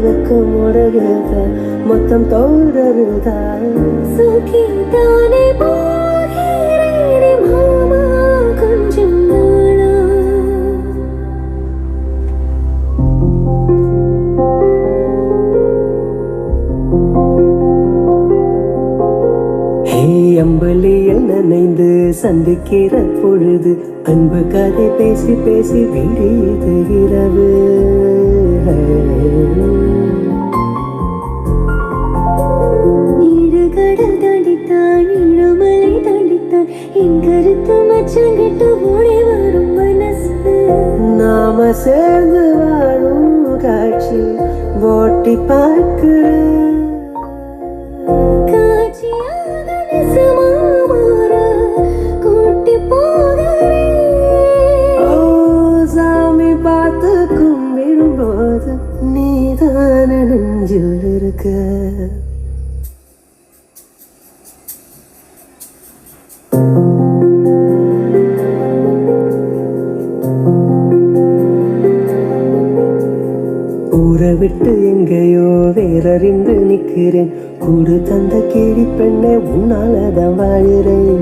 வெக்கமுடகுத மொத்தம் தோடருத சுகிதானே போகிறேனே மாமா கொஞ்சம் நாளா அம்பலியில் நனைந்து சந்திக்கிற பொழுது அன்பு கதை பேசி பேசி விடியுது இரவு கடல் தாண்டித்தான் இழுமலை தாண்டித்தான் என் கருத்து மச்சம் கெட்டு ஓடி வரும் மனசு நாம சேர்ந்து வாழும் காட்சி ஓட்டி பார்க்கிற காட்சியாக நெசமா மாற கூட்டி போகிறேன் சாமி பார்த்து கும்பிடும்போது நீதான நெஞ்சில் இருக்க ஊரை விட்டு எங்கேயோ வேறறிந்து நிற்கிறேன் கூடு தந்த கேடி பெண்ணே உன்னாலதான் வாழுறேன்.